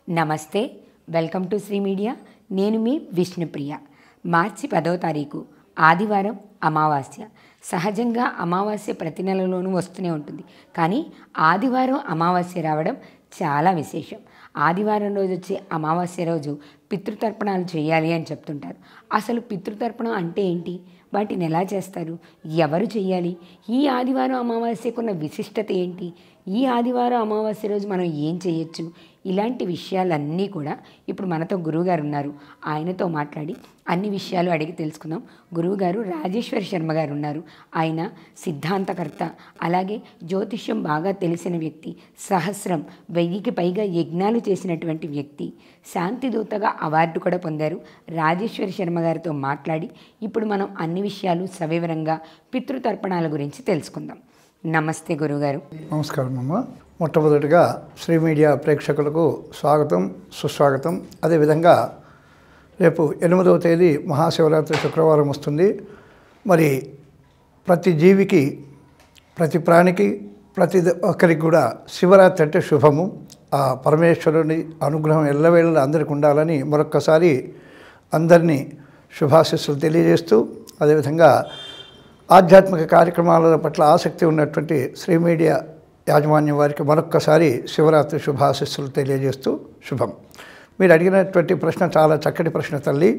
నమస్తే, welcome to Shri media. నేను మీ విష్ణుప్రియ. మార్చి 10వ తారీఖు ఆదివారం అమావాస్య. సహజంగా అమావాస్య ప్రతి నెలలోనూ వస్తూనే ఉంటుంది, కానీ ఆదివారం అమావాస్య రావడం చాలా విశేషం. ఆదివారం రోజు వచ్చే అమావాస్య రోజు పితృతర్పణాలు చేయాలి అని చెప్తుంటారు. అసలు పితృతర్పణం అంటే ఏంటి? వాటిని ఎలా చేస్తారు? ఎవరు చేయాలి? ఈ ఆదివారం అమావాస్యకున్న విశిష్టత ఏంటి? ఈ ఆదివారం అమావాస్య రోజు మనం ఏం చేయొచ్చు? ఇలాంటి విషయాలన్నీ కూడా ఇప్పుడు మనతో గురువుగారు ఉన్నారు. ఆయనతో మాట్లాడి అన్ని విషయాలు అడిగి తెలుసుకుందాం. గురువుగారు రాజేశ్వర శర్మ గారు ఉన్నారు. ఆయన సిద్ధాంతకర్త, అలాగే జ్యోతిష్యం బాగా తెలిసిన వ్యక్తి, సహస్రం 1000కి పైగా యజ్ఞాలు చేసినటువంటి వ్యక్తి, శాంతిదూతగా అవార్డు కూడా పొందారు. రాజేశ్వర శర్మ గారితో మాట్లాడి ఇప్పుడు మనం అన్ని విషయాలు సవివరంగా పితృతర్పణాల గురించి తెలుసుకుందాం. నమస్తే గురువుగారు. నమస్కారం అమ్మ. మొట్టమొదటిగా శ్రీ మీడియా ప్రేక్షకులకు స్వాగతం, సుస్వాగతం. అదేవిధంగా రేపు 8వ తేదీ మహాశివరాత్రి శుక్రవారం వస్తుంది. మరి ప్రతి జీవికి, ప్రతి ప్రాణికి, ప్రతి ఒక్కరికి కూడా శివరాత్రి అంటే శుభము. ఆ పరమేశ్వరుని అనుగ్రహం ఎల్లవేళలా అందరికీ ఉండాలని మరొక్కసారి అందరినీ శుభాశీస్సులు తెలియజేస్తూ, అదేవిధంగా ఆధ్యాత్మిక కార్యక్రమాల పట్ల ఆసక్తి ఉన్నటువంటి శ్రీ మీడియా యాజమాన్యం వారికి మరొక్కసారి శివరాత్రి శుభాశీస్సులు తెలియజేస్తూ శుభం. మీరు అడిగినటువంటి ప్రశ్న చాలా చక్కటి ప్రశ్న తల్లి.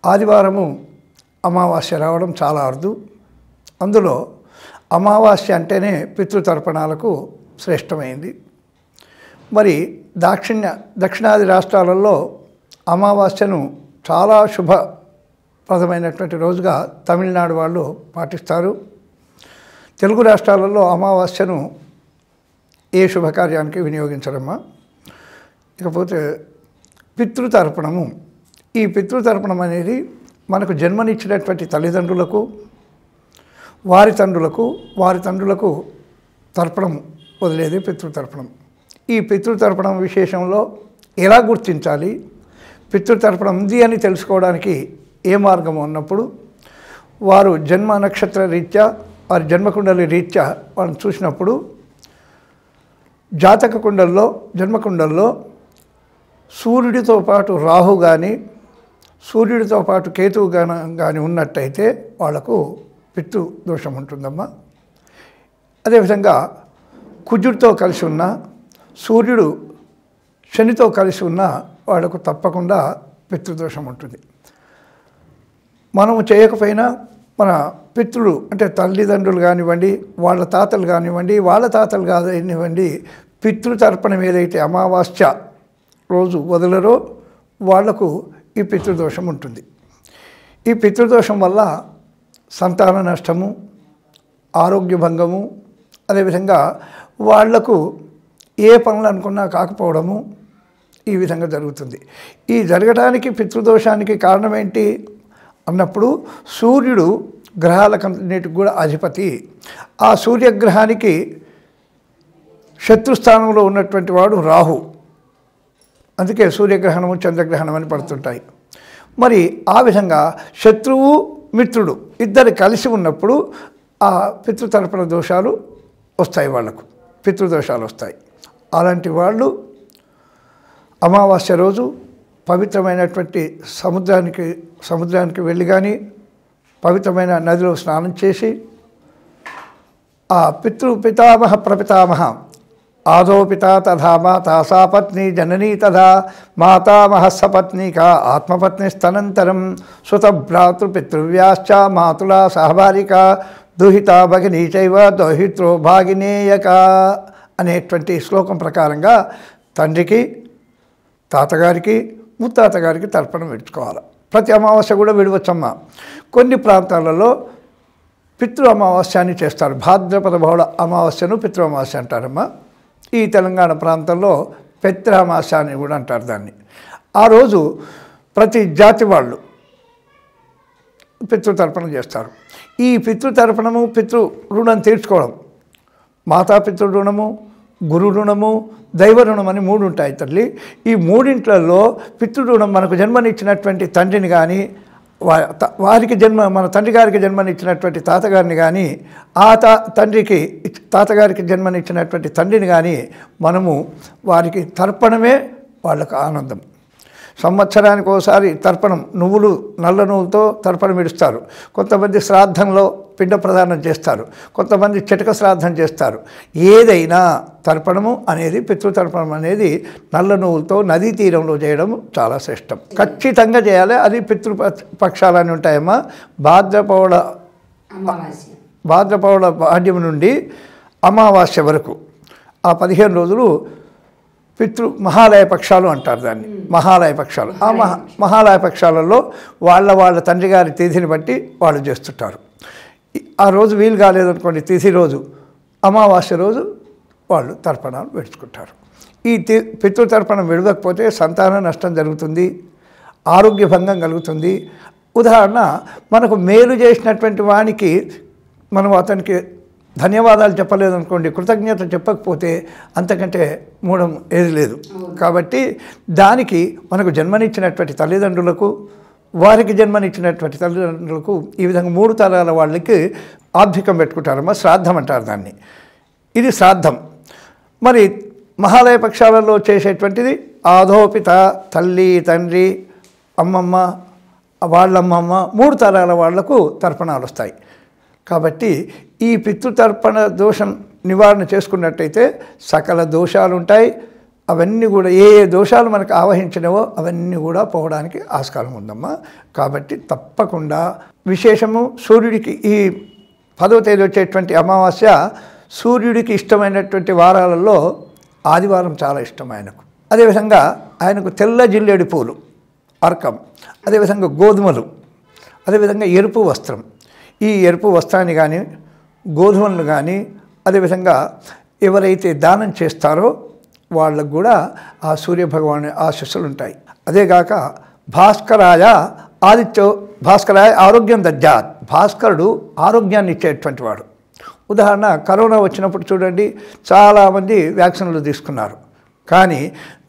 ఆదివారము అమావాస్య రావడం చాలా అరుదు. అందులో అమావాస్య అంటేనే పితృతర్పణాలకు శ్రేష్టమైంది. మరి దక్షిణాది రాష్ట్రాలలో అమావాస్యను చాలా శుభప్రదమైనటువంటి రోజుగా తమిళనాడు వాళ్ళు పాటిస్తారు. తెలుగు రాష్ట్రాలలో అమావాస్యను ఏ శుభకార్యానికి వినియోగించరమ్మా. ఇకపోతే పితృతర్పణము. ఈ పితృతర్పణం అనేది మనకు జన్మనిచ్చినటువంటి తల్లిదండ్రులకు, వారి తండ్రులకు తర్పణం వదిలేది పితృతర్పణం. ఈ పితృతర్పణం విశేషంలో ఎలా గుర్తించాలి, పితృతర్పణం ఉంది అని తెలుసుకోవడానికి ఏ మార్గం అన్నప్పుడు, వారు జన్మ నక్షత్ర రీత్యా, వారి జన్మకుండలి రీత్యా వాళ్ళని చూసినప్పుడు జన్మకుండల్లో సూర్యుడితో పాటు రాహు కానీ, సూర్యుడితో పాటు కేతువు కానీ ఉన్నట్టయితే వాళ్లకు పితృ దోషం ఉంటుందమ్మా. అదేవిధంగా కుజుడితో కలిసి ఉన్న, సూర్యుడు శనితో కలిసి ఉన్న వాళ్లకు తప్పకుండా పితృదోషం ఉంటుంది. మనము చేయకపోయినా మన పితృలు అంటే తల్లిదండ్రులు కానివ్వండి, వాళ్ళ తాతలు కానివ్వండి, వాళ్ళ తాతలు కానివ్వండి, పితృతర్పణం ఏదైతే అమావాస్య రోజు వదలరో వాళ్లకు ఈ పితృదోషం ఉంటుంది. ఈ పితృదోషం వల్ల సంతాన నష్టము, ఆరోగ్య భంగము, అదేవిధంగా వాళ్లకు ఏ పనులు అనుకున్నా కాకపోవడము ఈ విధంగా జరుగుతుంది. ఈ జరగడానికి పితృదోషానికి కారణం ఏంటి అన్నప్పుడు, సూర్యుడు గ్రహాలకన్నిటికి కూడా అధిపతి. ఆ సూర్యగ్రహానికి శత్రుస్థానంలో ఉన్నటువంటి వాడు రాహు. అందుకే సూర్యగ్రహణము, చంద్రగ్రహణం అని పడుతుంటాయి. మరి ఆ విధంగా శత్రువు, మిత్రుడు ఇద్దరు కలిసి ఉన్నప్పుడు ఆ పితృతర్పణ దోషాలు వస్తాయి, వాళ్లకు పితృదోషాలు వస్తాయి. అలాంటి వాళ్ళు అమావాస్య రోజు పవిత్రమైనటువంటి సముద్రానికి వెళ్ళి కానీ, పవిత్రమైన నదిలో స్నానం చేసి, ఆ పితామహ ప్రపితామహ ఆదో పితా తథా మాతా సా పత్ని జననీ తథా మాతామహ సపత్నిక ఆత్మపత్నిస్తనంతరం సుతభ్రాతృపితృవ్యాశ్చ మాతులా సహభారిక దుహిత భగినీ చైవ దౌహిత్రో భాగినేయక అనేటువంటి శ్లోకం ప్రకారంగా తండ్రికి, తాతగారికి, ముత్తాతగారికి తర్పణం విడుచుకోవాలి. ప్రతి అమావాస్య కూడా విడవచ్చమ్మా. కొన్ని ప్రాంతాలలో పితృ అమావాస్య అని చేస్తారు. భాద్రపద బహుళ అమావాస్యను పితృ అమావాస్య అంటారమ్మా. ఈ తెలంగాణ ప్రాంతంలో పితృ అమావాస్య అని కూడా అంటారు దాన్ని. ఆ రోజు ప్రతి జాతి వాళ్ళు పితృతర్పణం చేస్తారు. ఈ పితృతర్పణము, పితృ రుణం తీర్చుకోవడం, మాతాపితృ రుణము, గురు రుణము, దైవ రుణం అని 3 ఉంటాయి తల్లి. ఈ 3 పితృ రుణం మనకు జన్మనిచ్చినటువంటి తండ్రిని కానీ, వారికి మన తండ్రి గారికి జన్మనిచ్చినటువంటి తాతగారిని కానీ ఆ తాతగారికి జన్మనిచ్చినటువంటి తండ్రిని కానీ మనము వారికి తర్పణమే వాళ్ళకు ఆనందం. సంవత్సరానికి ఒకసారి తర్పణం నల్ల నువ్వులతో తర్పణం ఇడుస్తారు. కొంతమంది శ్రాద్ధంలో పిండ ప్రదానం చేస్తారు, కొంతమంది చిటక శ్రాద్ధం చేస్తారు. ఏదైనా తర్పణము అనేది పితృతర్పణం అనేది నల్ల నువ్వులతో నదీ తీరంలో చేయడం చాలా శ్రేష్టం. ఖచ్చితంగా చేయాలి. అది పితృపక్షాలని ఉంటాయమ్మా. భాద్రపౌళ పాడ్యం నుండి అమావాస్య వరకు ఆ 15 రోజులు మహాలయ పక్షాలు అంటారు దాన్ని. మహాలయ పక్షాలు. ఆ మహాలయ పక్షాలలో వాళ్ళ తండ్రి గారి తిథిని బట్టి వాళ్ళు చేస్తుంటారు. ఆ రోజు వీలు కాలేదనుకోండి, తిథి రోజు అమావాస్య రోజు వాళ్ళు తర్పణాలు పెట్టుకుంటారు. ఈ పితృతర్పణం విడవకపోతే సంతాన నష్టం జరుగుతుంది, ఆరోగ్య భంగం కలుగుతుంది. ఉదాహరణ, మనకు మేలు చేసినటువంటి వానికి మనం అతనికి ధన్యవాదాలు చెప్పలేదనుకోండి, కృతజ్ఞత చెప్పకపోతే అంతకంటే మూఢం ఏది లేదు. కాబట్టి దానికి మనకు జన్మనిచ్చినటువంటి తల్లిదండ్రులకు, వారికి జన్మనిచ్చినటువంటి తల్లిదండ్రులకు ఈ విధంగా 3 తరాల వాళ్ళకి ఆబ్ధికం పెట్టుకుంటారమ్మా. శ్రాద్ధం అంటారు దాన్ని. ఇది శ్రాద్ధం. మరి మహాలయ పక్షాలలో చేసేటువంటిది ఆధోపిత, తల్లి, తండ్రి, అమ్మమ్మ, వాళ్ళమ్మమ్మ 3 తరాల వాళ్లకు తర్పణాలు వస్తాయి. కాబట్టి ఈ పితృతర్పణ దోషం నివారణ చేసుకున్నట్టయితే సకల దోషాలు ఉంటాయి. అవన్నీ కూడా ఏ దోషాలు మనకు ఆవహించినవో అవన్నీ కూడా పోవడానికి ఆస్కారం ఉందమ్మా. కాబట్టి తప్పకుండా విశేషము సూర్యుడికి ఈ 10వ తేదీ వచ్చేటువంటి అమావాస్య సూర్యుడికి ఇష్టమైనటువంటి వారాలలో ఆదివారం చాలా ఇష్టం ఆయనకు. అదేవిధంగా ఆయనకు తెల్ల జిల్లేడు పూలు అర్కం, అదేవిధంగా గోధుమలు, అదేవిధంగా ఎరుపు వస్త్రం. ఈ ఎరుపు వస్త్రాన్ని కానీ గోధుమలను కానీ అదేవిధంగా ఎవరైతే దానం చేస్తారో వాళ్ళకు కూడా ఆ సూర్యభగవాను ఆశీస్సులు ఉంటాయి. అదేగాక భాస్కరాయ ఆరోగ్యం దద్యాత్. భాస్కరుడు ఆరోగ్యాన్ని ఇచ్చేటువంటి వాడు. ఉదాహరణ, కరోనా వచ్చినప్పుడు చూడండి, చాలామంది వ్యాక్సిన్లు తీసుకున్నారు. కానీ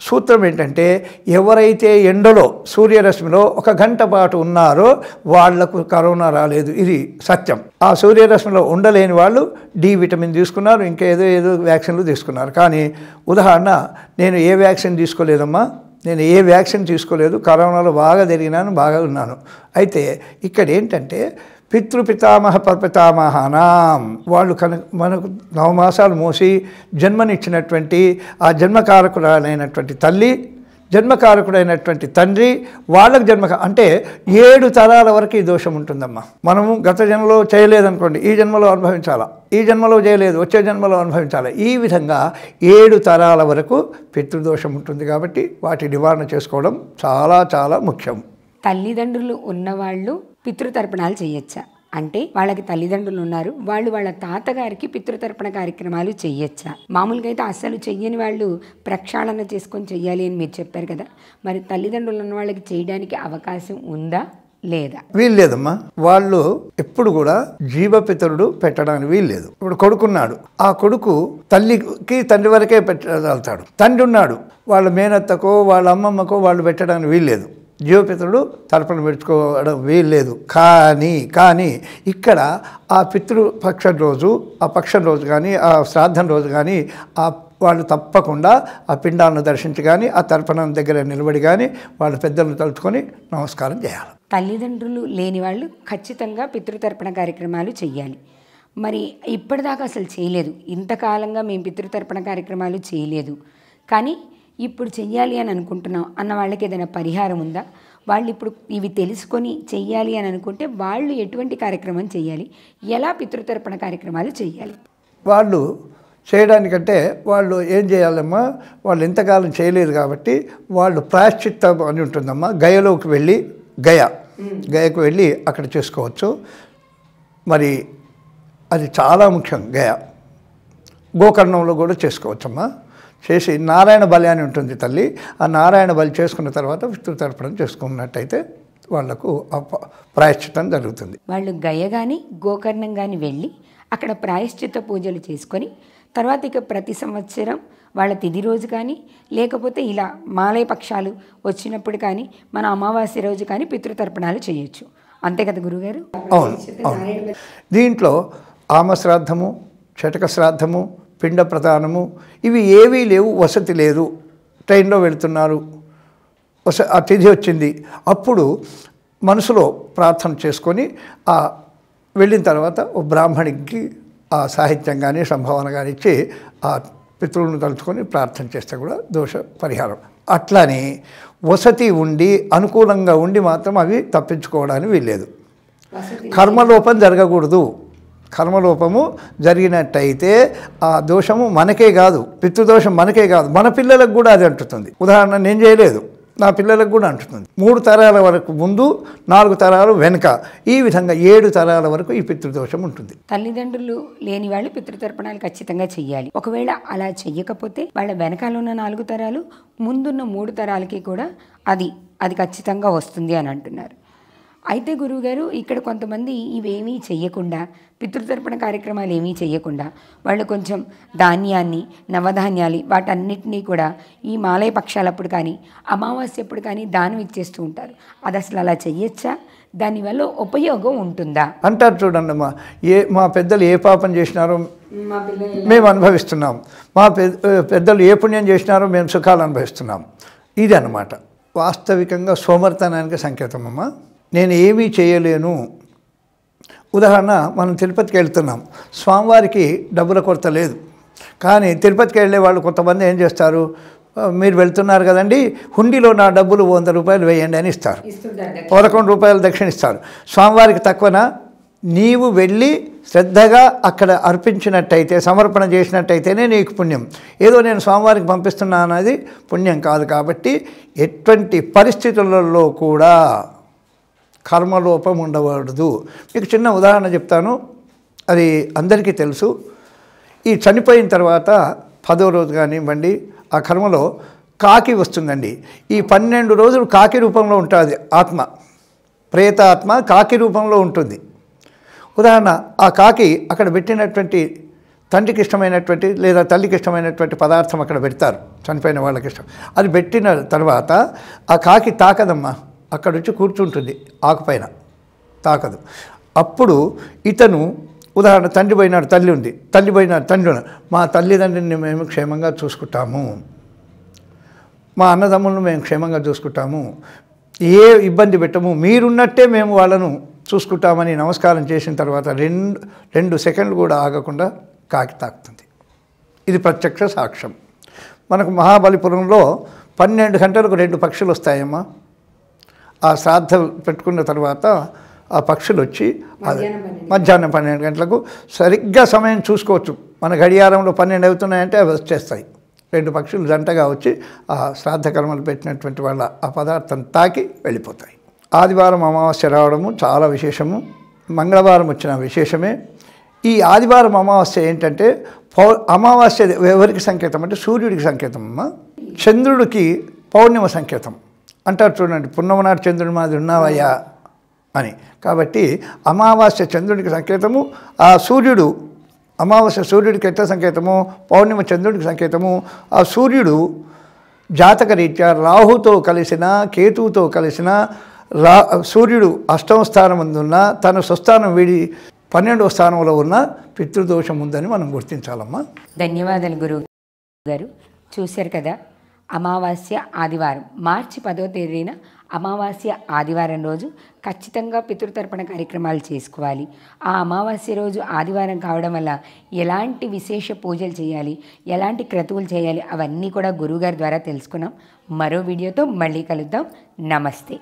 సూత్రం ఏంటంటే, ఎవరైతే ఎండలో సూర్యరశ్మిలో 1 గంట పాటు ఉన్నారో వాళ్లకు కరోనా రాలేదు. ఇది సత్యం. ఆ సూర్యరశ్మిలో ఉండలేని వాళ్ళు డి విటమిన్ తీసుకున్నారు, ఇంకేదో వ్యాక్సిన్లు తీసుకున్నారు. కానీ ఉదాహరణ, నేను ఏ వ్యాక్సిన్ తీసుకోలేదమ్మా, నేను ఏ వ్యాక్సిన్ తీసుకోలేదు, కరోనాలో బాగా తిరిగినాను, బాగా ఉన్నాను. అయితే ఇక్కడ ఏంటంటే పితృపితామహ పరపితామహానాం వాళ్ళు మనకు 9 మాసాలు మోసి జన్మనిచ్చినటువంటి ఆ జన్మకారకుడైనటువంటి తల్లి, జన్మకారకుడైనటువంటి తండ్రి, వాళ్ళకు అంటే 7 తరాల వరకు ఈ దోషం ఉంటుందమ్మా. మనము గత జన్మలో చేయలేదనుకోండి, ఈ జన్మలో అనుభవించాలా, ఈ జన్మలో చేయలేదు, వచ్చే జన్మలో అనుభవించాలా. ఈ విధంగా 7 తరాల వరకు పితృదోషం ఉంటుంది. కాబట్టి వాటి నివారణ చేసుకోవడం చాలా చాలా ముఖ్యం. తల్లిదండ్రులు ఉన్నవాళ్ళు పితృతర్పణాలు చేయొచ్చా? అంటే వాళ్ళకి తల్లిదండ్రులు ఉన్నారు, వాళ్ళ తాతగారికి పితృతర్పణ కార్యక్రమాలు చేయొచ్చా? మామూలుగా అయితే అస్సలు చెయ్యని వాళ్ళు ప్రక్షాళన చేసుకొని చెయ్యాలి అని మీరు చెప్పారు కదా, మరి తల్లిదండ్రులు ఉన్న వాళ్ళకి చేయడానికి అవకాశం ఉందా లేదా? వీల్లేదమ్మా. వాళ్ళు ఎప్పుడు కూడా జీవపితరుడు పెట్టడానికి వీల్లేదు. ఇప్పుడు కొడుకున్నాడు, ఆ కొడుకు తల్లికి తండ్రి వరకే పెట్టగలుగుతాడు. తండ్రి ఉన్నాడు, వాళ్ళ మేనత్తకో వాళ్ళ అమ్మమ్మకో వాళ్ళు పెట్టడానికి వీల్లేదు. జీవపితరుడు తర్పణ పెట్టుకోవడం వీల్లేదు. కానీ ఇక్కడ ఆ పితృపక్షం రోజు, ఆ పక్షం రోజు కానీ, ఆ శ్రాద్ధం రోజు కానీ వాళ్ళు తప్పకుండా ఆ పిండాలను దర్శించి కానీ, ఆ తర్పణం దగ్గర నిలబడి కానీ వాళ్ళ పెద్దలను తలుచుకొని నమస్కారం చేయాలి. తల్లిదండ్రులు లేని వాళ్ళు ఖచ్చితంగా పితృతర్పణ కార్యక్రమాలు చెయ్యాలి. మరి ఇప్పటిదాకా అసలు చేయలేదు, ఇంతకాలంగా మేము పితృతర్పణ కార్యక్రమాలు చేయలేదు, కానీ ఇప్పుడు చెయ్యాలి అని అనుకుంటున్నాం అన్న వాళ్ళకి ఏదైనా పరిహారం ఉందా? వాళ్ళు ఇప్పుడు ఇవి తెలుసుకొని చెయ్యాలి అని అనుకుంటే వాళ్ళు ఎటువంటి కార్యక్రమం చేయాలి, ఎలా పితృతర్పణ కార్యక్రమాలు చేయాలి? వాళ్ళు చేయడానికంటే వాళ్ళు ఏం చేయాలమ్మా, వాళ్ళు ఎంతకాలం చేయలేదు కాబట్టి వాళ్ళు ప్రాయశ్చిత్తం అని ఉంటుందమ్మా. గయలోకి వెళ్ళి గయకు వెళ్ళి అక్కడ చేసుకోవచ్చు. మరి అది చాలా ముఖ్యం. గోకర్ణంలో కూడా చేసుకోవచ్చమ్మా. చేసి నారాయణ బలి అని ఉంటుంది తల్లి, ఆ నారాయణ బలి చేసుకున్న తర్వాత పితృతర్పణం చేసుకున్నట్టయితే వాళ్లకు ప్రాయశ్చిత్తం జరుగుతుంది. వాళ్ళు గయ కానీ గోకర్ణం కానీ వెళ్ళి అక్కడ ప్రాయశ్చిత్త పూజలు చేసుకొని తర్వాత ఇక ప్రతి సంవత్సరం వాళ్ళ తిథి రోజు కానీ లేకపోతే ఇలా మాలయ పక్షాలు వచ్చినప్పుడు కానీ మన అమావాస్య రోజు కానీ పితృతర్పణాలు చేయొచ్చు. అంతే కదా గురుగారు? అవును అవును. దీంట్లో ఆమశ్రాద్ధము, చటక శ్రాద్ధము, పిండ ప్రదానము ఇవి ఏవీ లేవు. వసతి లేదు, ట్రైన్లో వెళ్తున్నారు, ఆ తిథి వచ్చింది, అప్పుడు మనసులో ప్రార్థన చేసుకొని వెళ్ళిన తర్వాత ఓ బ్రాహ్మణికి ఆ సాహిత్యం కానీ సంభావన కానీ ఇచ్చి ఆ పితృలను తలుచుకొని ప్రార్థన చేస్తే కూడా దోష పరిహారం. అట్లానే వసతి ఉండి అనుకూలంగా ఉండి మాత్రం అవి తప్పించుకోవడానికి వీల్లేదు. కర్మలోపం జరగకూడదు. కర్మలోపము జరిగినట్టయితే ఆ దోషము మనకే కాదు, పితృదోషం మనకే కాదు, మన పిల్లలకు కూడా అది అంటుతుంది. ఉదాహరణ, నేను చేయలేదు, నా పిల్లలకు కూడా అంటుతుంది. 3 తరాల వరకు ముందు, 4 తరాలు వెనుక, ఈ విధంగా 7 తరాల వరకు ఈ పితృదోషం ఉంటుంది. తల్లిదండ్రులు లేని వాళ్ళు పితృతర్పణాలు ఖచ్చితంగా చెయ్యాలి. ఒకవేళ అలా చెయ్యకపోతే వాళ్ళ వెనకాల ఉన్న 4 తరాలు, ముందున్న 3 తరాలకి కూడా అది ఖచ్చితంగా వస్తుంది అని అంటున్నారు. అయితే గురువుగారు, ఇక్కడ కొంతమంది ఇవేమీ చెయ్యకుండా, పితృతర్పణ కార్యక్రమాలు ఏమీ చెయ్యకుండా వాళ్ళు కొంచెం ధాన్యాన్ని, నవధాన్యాలు వాటన్నిటినీ కూడా ఈ మాలయ పక్షాలప్పుడు కానీ అమావాస్యప్పుడు కానీ దానం ఇచ్చేస్తూ ఉంటారు. అది అసలు అలా చెయ్యొచ్చా? దానివల్ల ఉపయోగం ఉంటుందా అంటారు. చూడండి అమ్మా, మా పెద్దలు ఏ పాపం చేసినారో మేము అనుభవిస్తున్నాం, మా పెద్దలు ఏ పుణ్యం చేసినారో మేము సుఖాలు అనుభవిస్తున్నాం. ఇది అన్నమాట వాస్తవికంగా సోమర్తనానికి సంకేతం అమ్మా. నేను ఏమీ చేయలేను. ఉదాహరణ, మనం తిరుపతికి వెళ్తున్నాం, స్వామివారికి డబ్బుల కొరత లేదు, కానీ తిరుపతికి వెళ్ళే వాళ్ళు కొంతమంది ఏం చేస్తారు, మీరు వెళ్తున్నారు కదండి, హుండీలో నా డబ్బులు 100 రూపాయలు వేయండి అని ఇస్తారు. 11 రూపాయలు దక్షిణ ఇస్తారు. స్వామివారికి తక్కువనా? నీవు వెళ్ళి శ్రద్ధగా అక్కడ అర్పించినట్టయితే, సమర్పణ చేసినట్టయితేనే నీకు పుణ్యం. ఏదో నేను స్వామివారికి పంపిస్తున్నా అనేది పుణ్యం కాదు. కాబట్టి ఎటువంటి పరిస్థితులలో కూడా కర్మలోపం ఉండకూడదు. మీకు చిన్న ఉదాహరణ చెప్తాను, అది అందరికీ తెలుసు. ఈ చనిపోయిన తర్వాత 10వ రోజు కానివ్వండి, ఆ కర్మలో కాకి వస్తుందండి. ఈ 12 రోజులు కాకి రూపంలో ఉంటుంది ఆత్మ, ప్రేతాత్మ కాకి రూపంలో ఉంటుంది. ఉదాహరణ, ఆ కాకి అక్కడ పెట్టినటువంటి తండ్రికి ఇష్టమైనటువంటి లేదా తల్లికి ఇష్టమైనటువంటి పదార్థం అక్కడ పెడతారు, చనిపోయిన వాళ్ళకి ఇష్టం. అది పెట్టిన తర్వాత ఆ కాకి తాకదమ్మా, అక్కడ వచ్చి కూర్చుంటుంది, ఆకుపైన తాకదు. అప్పుడు ఇతను, ఉదాహరణ, తండ్రి పోయినాడు, తల్లి ఉంది, తల్లి పోయినాడు, తండ్రి ఉన్నాడు, మా తల్లిదండ్రిని మేము క్షేమంగా చూసుకుంటాము, మా అన్నదమ్ములను మేము క్షేమంగా చూసుకుంటాము, ఏ ఇబ్బంది పెట్టము, మీరున్నట్టే మేము వాళ్ళను చూసుకుంటామని నమస్కారం చేసిన తర్వాత 2 సెకండ్లు కూడా ఆగకుండా కాకి తాకుతుంది. ఇది ప్రత్యక్ష సాక్ష్యం. మనకు మహాబలిపురంలో 12 గంటలకు 2 పక్షులు వస్తాయమ్మా. ఆ శ్రాద్ధ పెట్టుకున్న తర్వాత ఆ పక్షులు వచ్చి మధ్యాహ్నం 12 గంటలకు సరిగ్గా సమయం చూసుకోవచ్చు. మన గడియారంలో 12 అవుతున్నాయంటే అవి వచ్చేస్తాయి. 2 పక్షులు జంటగా వచ్చి ఆ శ్రాద్ధ కర్మలు పెట్టినటువంటి వాళ్ళ ఆ పదార్థం తాకి వెళ్ళిపోతాయి. ఆదివారం అమావాస్య రావడము చాలా విశేషము. మంగళవారం వచ్చిన విశేషమే. ఈ ఆదివారం అమావాస్య ఏంటంటే, అమావాస్య ఎవరికి సంకేతం అంటే సూర్యుడికి సంకేతం అమ్మ. చంద్రుడికి పౌర్ణిమ సంకేతం అంటారు చూడండి, పున్నమ నాడు చంద్రుడి మాది ఉన్నావయ్యా అని. కాబట్టి అమావాస్య చంద్రుడికి సంకేతము. ఆ సూర్యుడు, అమావాస్య సూర్యుడికి ఎట్లా సంకేతము, పౌర్ణిమ చంద్రుడికి సంకేతము. ఆ సూర్యుడు జాతకరీత్యా రాహుతో కలిసిన, కేతువుతో కలిసిన, సూర్యుడు 8వ స్థానం ముందున్న, తన స్వస్థానం వీడి 12వ స్థానంలో ఉన్న పితృదోషం ఉందని మనం గుర్తించాలమ్మా. ధన్యవాదాలు గురువు గారు. చూశారు కదా, అమావాస్య ఆదివారం మార్చి 10వ తేదీన అమావాస్య ఆదివారం రోజు ఖచ్చితంగా పితృతర్పణ కార్యక్రమాలు చేసుకోవాలి. ఆ అమావాస్య రోజు ఆదివారం కావడం వల్ల ఎలాంటి విశేష పూజలు చేయాలి, ఎలాంటి క్రతువులు చేయాలి, అవన్నీ కూడా గురువుగారి ద్వారా తెలుసుకున్నాం. మరో వీడియోతో మళ్ళీ కలుద్దాం. నమస్తే.